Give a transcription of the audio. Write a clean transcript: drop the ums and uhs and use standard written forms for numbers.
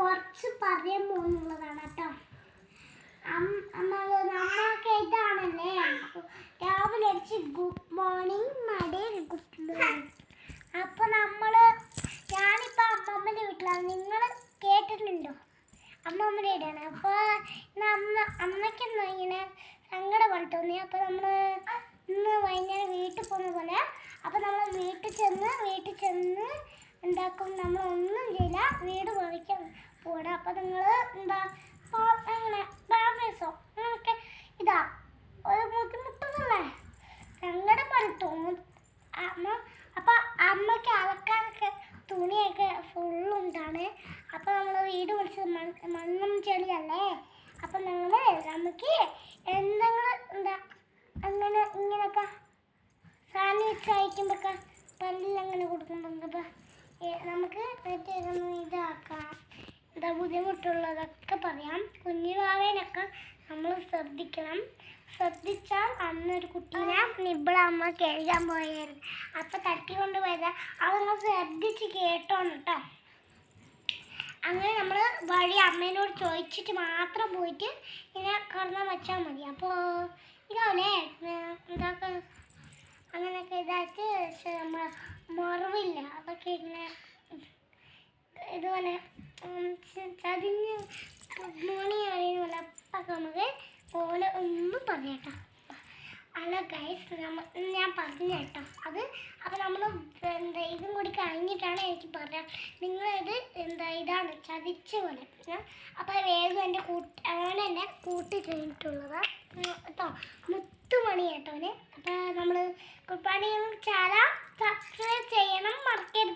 കുറച്ച് പറയാൻ പോകുന്നുള്ളതാണ് കേട്ടോ. നമ്മളൊക്കെ ഇതാണല്ലേ രാവിലെ അടിച്ച് ഗുഡ് മോർണിംഗ് മടേ ഗുഡ് മോർണിംഗ്. അപ്പോൾ ഞാനിപ്പോൾ അമ്മമ്മൻ്റെ വീട്ടിലാണ്. നിങ്ങൾ കേട്ടിട്ടുണ്ടോ? അമ്മമ്മയുടെ വീടാണ്. അപ്പോൾ അമ്മയ്ക്കൊന്നും ഇങ്ങനെ സങ്കടം പോലെ തോന്നി. അപ്പോൾ നമ്മൾ ഇന്ന് വൈകുന്നേരം വീട്ടിൽ പോകുന്ന പോലെ. അപ്പോൾ നമ്മൾ വീട്ടിൽ ചെന്ന് എന്താക്കും, നമ്മളൊന്നും ചെയ്യില്ല, വീട് പറിക്കാൻ പോകണം. അപ്പോൾ നിങ്ങൾ അങ്ങനെ ബാബേസോ അങ്ങനെയൊക്കെ ഇതാ ഒരു ബുദ്ധിമുട്ടൊന്നുമല്ലേ, സങ്കടം പോലെ തോന്നും. അപ്പോൾ അമ്മയ്ക്ക് അലക്കാനൊക്കെ തുണിയൊക്കെ ഫുള്ളുണ്ടാണ്. അപ്പോൾ നമ്മൾ വീട് വിളിച്ചത് മണ്ണും ചെളിയല്ലേ. അപ്പം നമുക്ക് എന്തെങ്കിലും അങ്ങനെ ഇങ്ങനെയൊക്കെ സാൻഡ്വിച്ച് അയക്കുമ്പോഴൊക്കെ പല്ലിലങ്ങനെ കൊടുക്കുമ്പോൾ നമുക്ക് ഇതാക്കാം. ബുദ്ധിമുട്ടുള്ളതൊക്കെ പറയാം. കുഞ്ഞുവാവേനൊക്കെ നമ്മൾ ശ്രദ്ധിച്ചാൽ അന്നൊരു കുട്ടീനെ നിബിളമ്മ കഴുകാൻ പോയായിരുന്നു. അപ്പം തട്ടിക്കൊണ്ട് പോയത് അതൊന്ന് ശ്രദ്ധിച്ച് കേട്ടോണം കേട്ടോ. അങ്ങനെ നമ്മൾ വഴി അമ്മേനോട് ചോദിച്ചിട്ട് മാത്രം പോയിട്ട് ഇങ്ങനെ കടന്നാൽ വെച്ചാൽ മതി. അപ്പോൾ ഇതാവല്ലേ അങ്ങനെയൊക്കെ ഇതായിട്ട് നമ്മൾ മറവില്ല, അതൊക്കെ ഇങ്ങനെ ഇതുപോലെ ചതിഞ്ഞ് മോർണിംഗ് അറിയുന്നില്ല. അപ്പം നമുക്ക് പോലെ ഒന്നും പറയാട്ടോ. അല്ല ഗൈസ്, ഞാൻ പറഞ്ഞു കേട്ടോ അത്. അപ്പോൾ നമ്മൾ ഇതും കൂടി കഴിഞ്ഞിട്ടാണ് എനിക്ക് പറയാം. നിങ്ങളിത് ഇതാണ് ചതിച്ച പോലെ. അപ്പോൾ വേഗം എൻ്റെ എന്നെ കൂട്ടി കഴിഞ്ഞിട്ടുള്ളതാണ് കേട്ടോ. മുത്തുമണി കേട്ടോന്. അപ്പോൾ നമ്മൾ കുർബാനയും ചാല സബ്സ്ക്രൈബ് ചെയ്യണം, മറക്കരുത്.